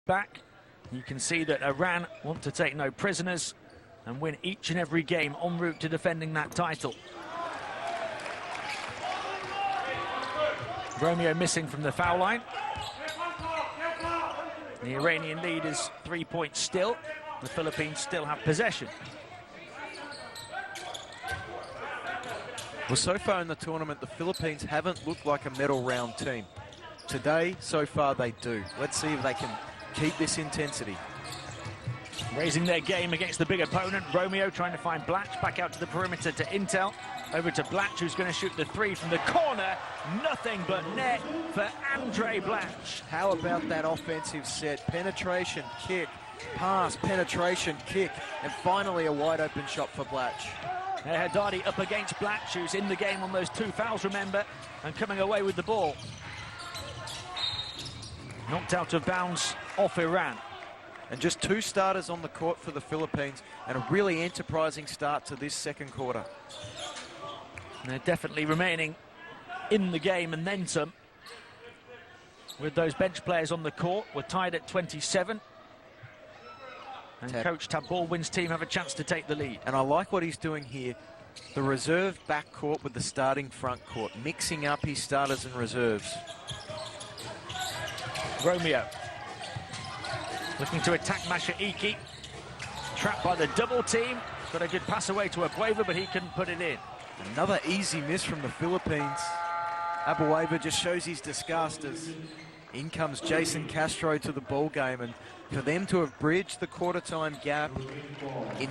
back. You can see that Iran want to take no prisoners and win each and every game en route to defending that title. Romeo missing from the foul line. The Iranian lead is 3 points still. The Philippines still have possession. Well, so far in the tournament, the Philippines haven't looked like a medal round team. Today, so far, they do. Let's see if they can keep this intensity. Raising their game against the big opponent. Romeo trying to find Blatch, back out to the perimeter to Intel. Over to Blatch, who's going to shoot the three from the corner. Nothing but net for Andre Blatch. How about that offensive set? Penetration, kick, pass, penetration, kick, and finally a wide open shot for Blatch. Haddadi up against Blatch, who's in the game on those 2 fouls, remember, and coming away with the ball. Knocked out of bounds off Iran. And just 2 starters on the court for the Philippines, and a really enterprising start to this second quarter. And they're definitely remaining in the game and then some. With those bench players on the court, we're tied at 27. And Coach Tab Baldwin's team have a chance to take the lead. And I like what he's doing here. The reserve backcourt with the starting front court, mixing up his starters and reserves. Romeo looking to attack Masha Iki. Trapped by the double team. Got a good pass away to Abueva, but he couldn't put it in. Another easy miss from the Philippines. Abueva just shows his disgust as in comes Jason Castro to the ball game, and for them to have bridged the quarter time gap in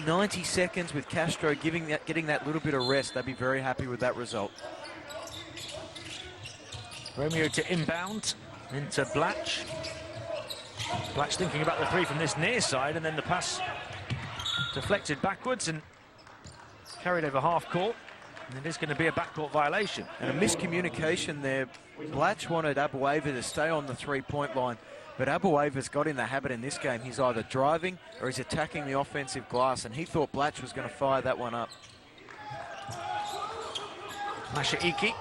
90 seconds with Castro getting that little bit of rest, they'd be very happy with that result. Romeo to inbound into Blatch. Blatch thinking about the three from this near side, and then the pass deflected backwards and carried over half court. And it is going to be a backcourt violation. And a miscommunication there. Blatch wanted Abueva to stay on the three-point line, but Abueva's got in the habit in this game. He's either driving or he's attacking the offensive glass, and he thought Blatch was going to fire that one up. Masha Iki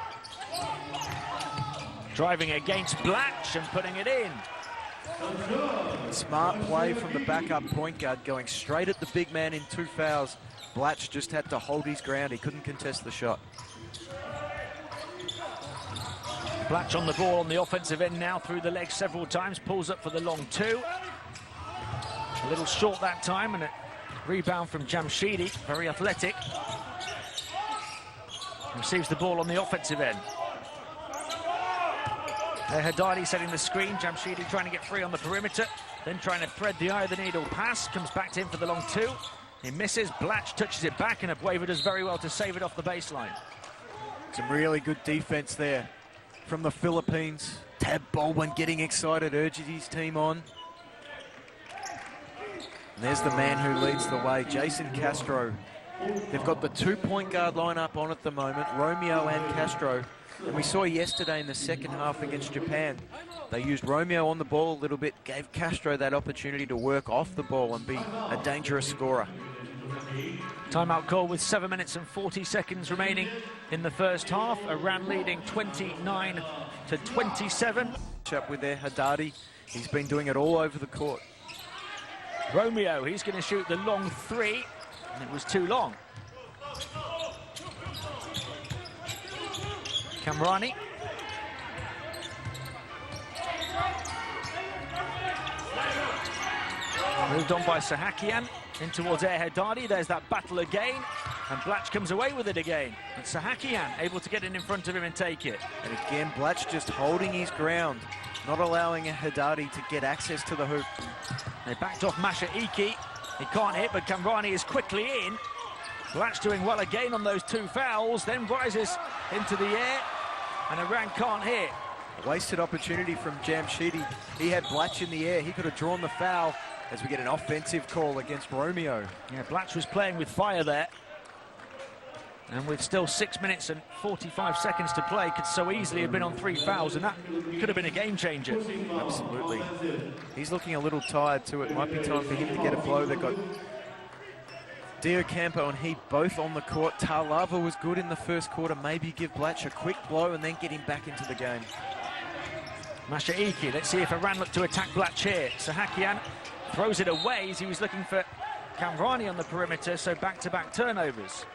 driving against Blatch and putting it in. Smart play from the backup point guard, going straight at the big man in 2 fouls. Blatch just had to hold his ground. He couldn't contest the shot. Blatch on the ball on the offensive end now, through the legs several times, pulls up for the long 2. A little short that time, and a rebound from Jamshidi, very athletic. Receives the ball on the offensive end. Haddadi setting the screen, Jamshidi trying to get free on the perimeter, then trying to thread the eye of the needle pass, comes back to him for the long 2. He misses, Blatch touches it back, and Abueva does very well to save it off the baseline. Some really good defense there from the Philippines. Tab Baldwin getting excited, urges his team on. And there's the man who leads the way, Jason Castro. They've got the 2-point guard lineup on at the moment, Romeo and Castro. And we saw yesterday in the second half against Japan, they used Romeo on the ball a little bit, gave Castro that opportunity to work off the ball and be a dangerous scorer. Timeout call with 7 minutes and 40 seconds remaining in the first half. Iran leading 29-27. Up with their Haddadi. He's been doing it all over the court. Romeo, he's going to shoot the long 3, and it was too long. Kamrani. Moved on by Sahakian in towards Haddadi. There's that battle again, and Blatch comes away with it again. And Sahakian able to get in front of him and take it. And again, Blatch just holding his ground, not allowing Haddadi to get access to the hoop. They backed off Masha Iki. He can't hit, but Kamrani is quickly in. Blatch doing well again on those 2 fouls, then rises into the air, and Iran can't hit. A wasted opportunity from Jamshidi. He had Blatch in the air. He could have drawn the foul as we get an offensive call against Romeo. Yeah, Blatch was playing with fire there. And with still 6 minutes and 45 seconds to play, could so easily have been on 3 fouls, and that could have been a game changer. Absolutely. He's looking a little tired too. It might be time for him to get a blow. They've got Diocampo and he both on the court. Tarlava was good in the first quarter. Maybe give Blatch a quick blow and then get him back into the game. Masha Iki, let's see if Iran look to attack Blatch here. Sahakian throws it away as he was looking for Kamrani on the perimeter, so back-to-back turnovers.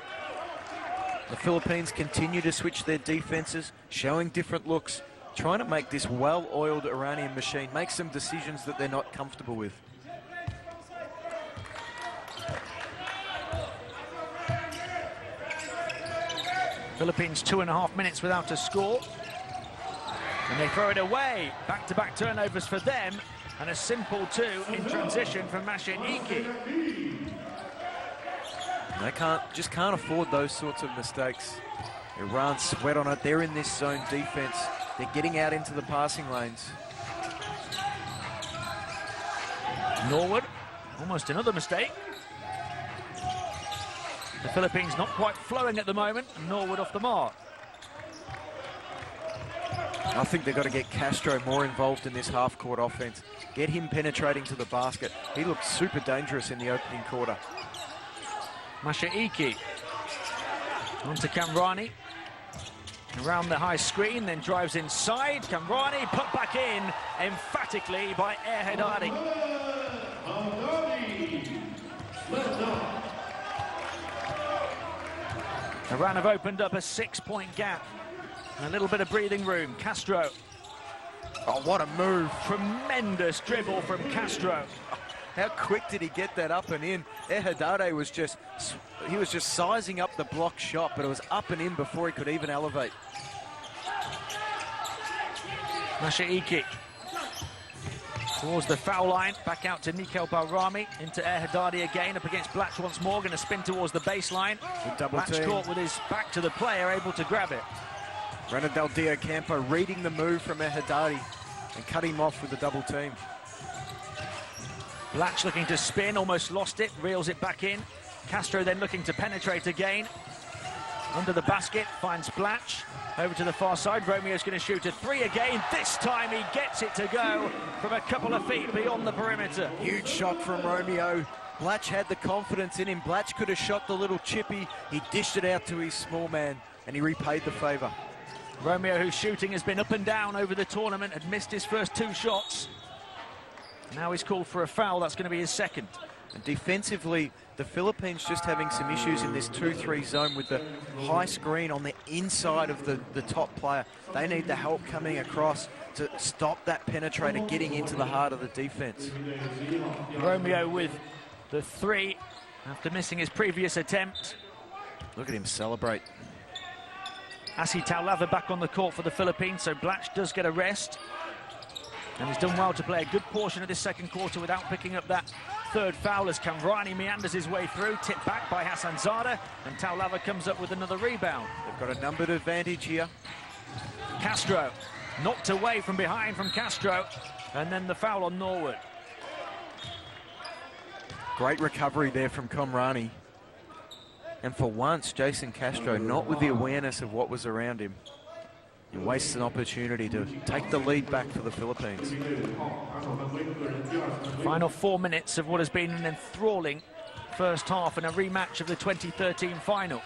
The Philippines continue to switch their defenses, showing different looks, trying to make this well-oiled Iranian machine make some decisions that they're not comfortable with. Philippines 2.5 minutes without a score. And they throw it away. Back-to-back turnovers for them. And a simple 2 in transition from Masha Iki. They just can't afford those sorts of mistakes. Iran sweat on it. They're in this zone defense. They're getting out into the passing lanes. Norwood, almost another mistake. The Philippines not quite flowing at the moment. Norwood off the mark. I think they've got to get Castro more involved in this half-court offense. Get him penetrating to the basket. He looked super dangerous in the opening quarter. Masha Iki. On to Kamrani. Around the high screen, then drives inside. Kamrani put back in emphatically by Erhedadi. Iran have opened up a 6-point gap. A little bit of breathing room. Castro. Oh, what a move. Tremendous dribble from Castro. How quick did he get that up and in? Erhedadi was just sizing up the block shot, but it was up and in before he could even elevate. Masha Iki towards the foul line, back out to Nikhil Bahrami, into Erhedadi again, up against Blatch once more, going to spin towards the baseline. Blatch caught with his back to the player, able to grab it. Renan Del Dio Campo reading the move from Erhedadi and cut him off with the double team. Blatch looking to spin, almost lost it, reels it back in. Castro then looking to penetrate again. Under the basket, finds Blatch. Over to the far side, Romeo's going to shoot a 3 again. This time he gets it to go from a couple of feet beyond the perimeter. Huge shot from Romeo. Blatch had the confidence in him. Blatch could have shot the little chippy. He dished it out to his small man, and he repaid the favour. Romeo, whose shooting has been up and down over the tournament, had missed his first 2 shots. Now he's called for a foul. That's going to be his second. And defensively, the Philippines just having some issues in this 2-3 zone with the high screen on the inside of the top player. They need the help coming across to stop that penetrator getting into the heart of the defense. Romeo with the 3 after missing his previous attempt. Look at him celebrate. Asi Taulava back on the court for the Philippines, so Blatch does get a rest. And he's done well to play a good portion of this second quarter without picking up that 3rd foul as Kamrani meanders his way through, tipped back by Hassan Zada, and Taulava comes up with another rebound. They've got a numbered advantage here. Castro, knocked away from behind from Castro, and then the foul on Norwood. Great recovery there from Kamrani. And for once, Jason Castro, not with the awareness of what was around him. He wastes an opportunity to take the lead back for the Philippines. Final 4 minutes of what has been an enthralling first half and a rematch of the 2013 final.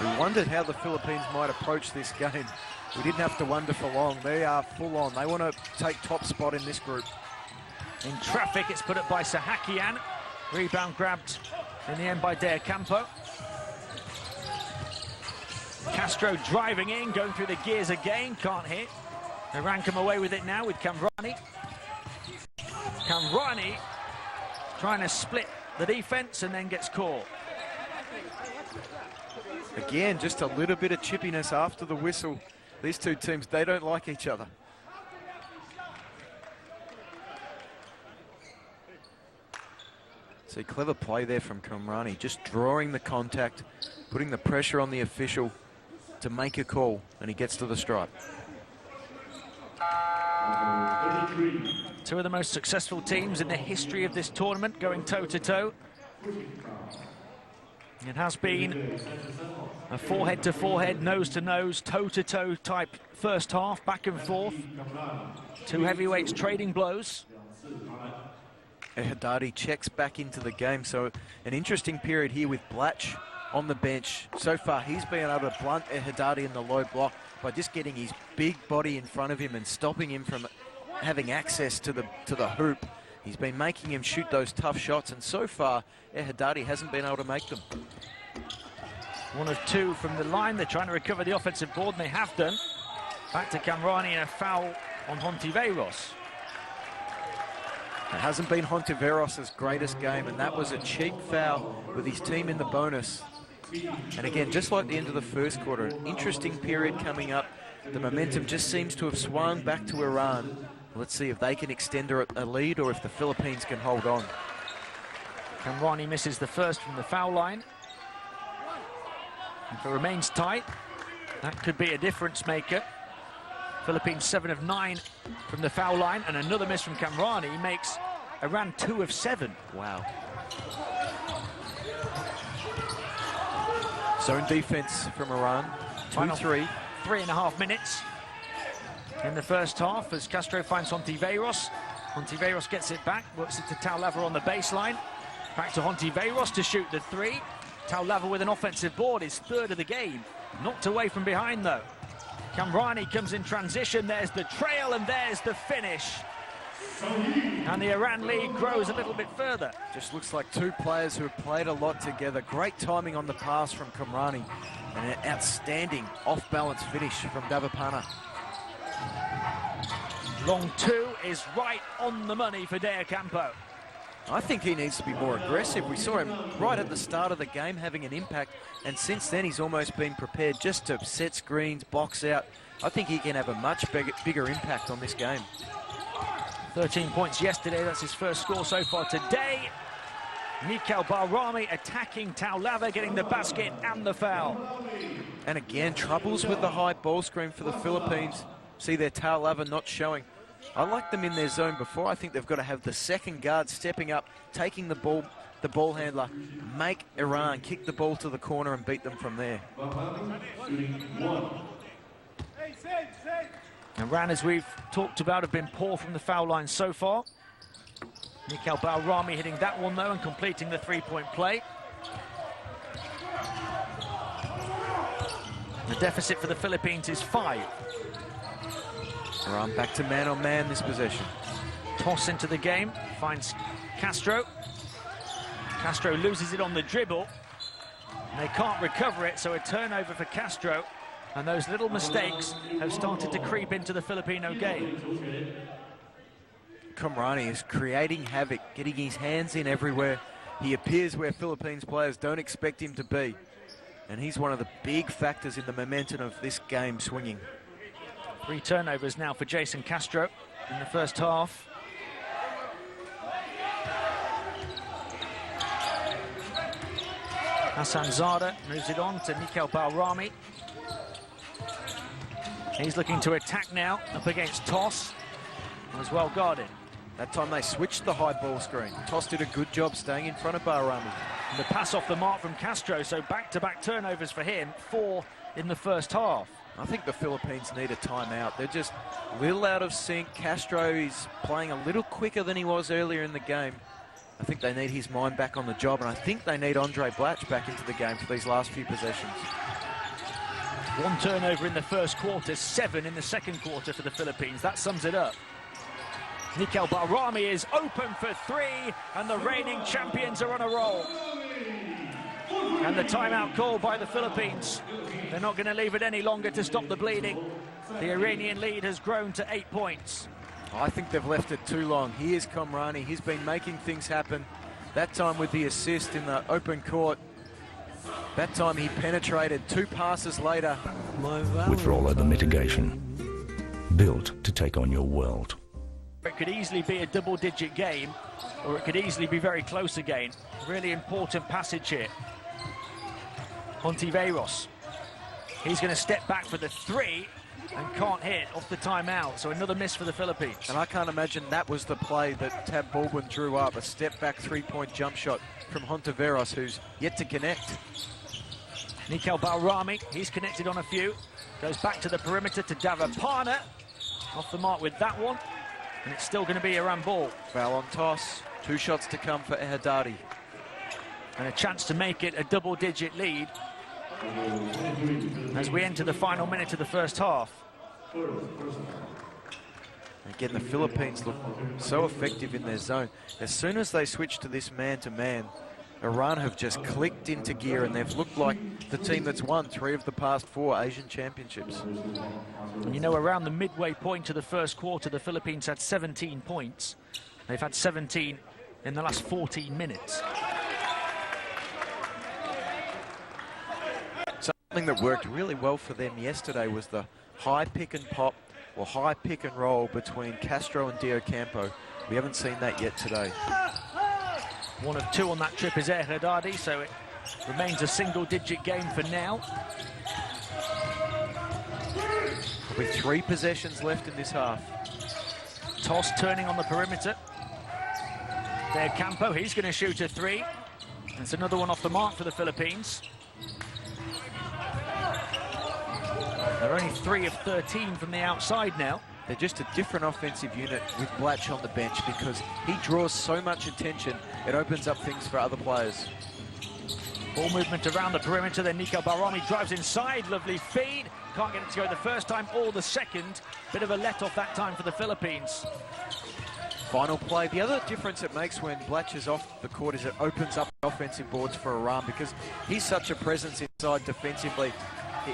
We wondered how the Philippines might approach this game. We didn't have to wonder for long. They are full on. They want to take top spot in this group. In traffic, it's put up by Sahakian. Rebound grabbed in the end by De Campo. Castro driving in, going through the gears again, can't hit. Iran come away with it now with Kamrani. Kamrani trying to split the defense and then gets caught. Again, just a little bit of chippiness after the whistle. These two teams, they don't like each other. See, clever play there from Kamrani, just drawing the contact, putting the pressure on the official to make a call, and he gets to the stripe. 2 of the most successful teams in the history of this tournament going toe-to-toe. It has been a forehead-to-forehead, nose-to-nose, toe-to-toe type first half, back and forth. 2 heavyweights trading blows. Erhedadi checks back into the game, so an interesting period here with Blatch on the bench. So far, he's been able to blunt Haddadi in the low block by just getting his big body in front of him and stopping him from having access to the hoop. He's been making him shoot those tough shots, and so far, Haddadi hasn't been able to make them. 1 of 2 from the line. They're trying to recover the offensive board, and they have done. Back to Kamrani and a foul on Hontiveros. It hasn't been Hontiveros' greatest game, and that was a cheap foul with his team in the bonus. And again, just like the end of the first quarter, an interesting period coming up. The momentum just seems to have swung back to Iran. Let's see if they can extend a lead or if the Philippines can hold on. Kamrani misses the first from the foul line. If it remains tight, that could be a difference maker. Philippines 7 of 9 from the foul line, and another miss from Kamrani makes Iran 2 of 7. Wow. Zone defense from Iran. 2-3. 3.5 minutes in the first half as Castro finds Hontiveros. Hontiveros gets it back, works it to Taulava on the baseline. Back to Hontiveros to shoot the 3. Taulava with an offensive board, his 3rd of the game. Knocked away from behind though. Kamrani comes in transition, there's the trail and there's the finish. And the Iran lead grows a little bit further. Just looks like 2 players who have played a lot together. Great timing on the pass from Kamrani and an outstanding off-balance finish from Davapana. Long 2 is right on the money for De Ocampo. I think he needs to be more aggressive. We saw him right at the start of the game having an impact, and since then he's almost been prepared just to set screens, box out. I think he can have a much bigger impact on this game. 13 points yesterday, that's his first score so far today. Mikhail Balrami attacking Taulava, getting the basket and the foul. And again, troubles with the high ball screen for the Philippines. See their Taulava not showing. I like them in their zone before. I think they've got to have the second guard stepping up, taking the ball handler, make Iran kick the ball to the corner and beat them from there. Iran, as we've talked about, have been poor from the foul line so far. Mikhail Balrami hitting that one though and completing the 3-point play. The deficit for the Philippines is 5. Iran back to man-on-man this possession. Toss into the game, finds Castro. Castro loses it on the dribble. They can't recover it, so a turnover for Castro. And those little mistakes have started to creep into the Filipino game. Kamrani is creating havoc, getting his hands in everywhere. He appears where Philippines players don't expect him to be. And he's one of the big factors in the momentum of this game swinging. 3 turnovers now for Jason Castro in the first half. Hassan Zada moves it on to Mikhail Balrami. He's looking to attack now, up against Toss. Was well guarded. That time they switched the high ball screen. Toss did a good job staying in front of Balrami. And the pass off the mark from Castro, so back-to-back turnovers for him, 4 in the first half. I think the Philippines need a timeout. They're just a little out of sync. Castro is playing a little quicker than he was earlier in the game. I think they need his mind back on the job, and I think they need Andre Blatch back into the game for these last few possessions. 1 turnover in the first quarter, 7 in the second quarter for the Philippines. That sums it up. Mikhail Balrami is open for 3, and the reigning champions are on a roll. And the timeout call by the Philippines. They're not going to leave it any longer to stop the bleeding. The Iranian lead has grown to 8 points. I think they've left it too long. Here's Kamrani. He's been making things happen. That time with the assist in the open court. That time he penetrated. 2 passes later. Withdrawal over mitigation. Built to take on your world. It could easily be a double-digit game, or it could easily be very close again. Really important passage here. Hontiveros. He's going to step back for the 3 and can't hit off the timeout. So another miss for the Philippines. And I can't imagine that was the play that Tab Baldwin drew up. A step-back 3-point jump shot from Hontiveros, who's yet to connect. Mikhail Balrami, he's connected on a few. Goes back to the perimeter to Davapana. Off the mark with that one. And it's still going to be Iran ball. Foul on Toss. 2 shots to come for Haddadi. and a chance to make it a double-digit lead as we enter the final minute of the first half. Again, the Philippines look so effective in their zone. As soon as they switch to this man-to-man, Iran have just clicked into gear, and they've looked like the team that's won 3 of the past 4 Asian championships. And you know, around the midway point of the first quarter, the Philippines had 17 points. They've had 17 in the last 14 minutes. Something that worked really well for them yesterday was the high pick and pop, or high pick and roll between Castro and Diocampo. We haven't seen that yet today. 1 of 2 on that trip is Haddadi, so it remains a single-digit game for now. With 3 possessions left in this half. Toss turning on the perimeter. There, Campo, he's going to shoot a 3. That's another one off the mark for the Philippines. They're only 3 of 13 from the outside now. They're just a different offensive unit with Blatch on the bench because he draws so much attention, it opens up things for other players. Ball movement around the perimeter, then Nico Barami drives inside, lovely feed. Can't get it to go the first time or the second. Bit of a let-off that time for the Philippines. Final play. The other difference it makes when Blatch is off the court is it opens up offensive boards for Iran because he's such a presence inside defensively.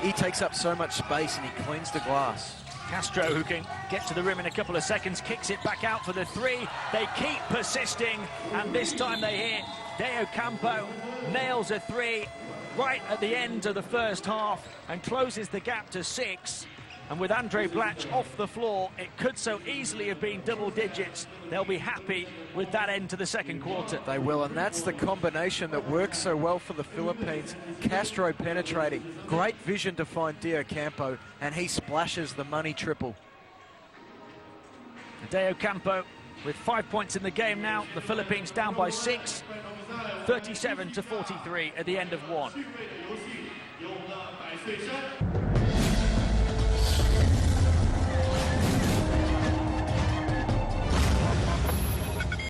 He takes up so much space and he cleans the glass. Castro, who can get to the rim in a couple of seconds, kicks it back out for the 3. They keep persisting, and this time they hit. Diocampo nails a 3 right at the end of the first half and closes the gap to 6. And with Andre Blatch off the floor, it could so easily have been double digits. They'll be happy with that end to the second quarter. They will, and that's the combination that works so well for the Philippines. Castro penetrating, great vision to find Diocampo, and he splashes the money triple. Diocampo with 5 points in the game now. The Philippines down by 6, 37-43 at the end of 1.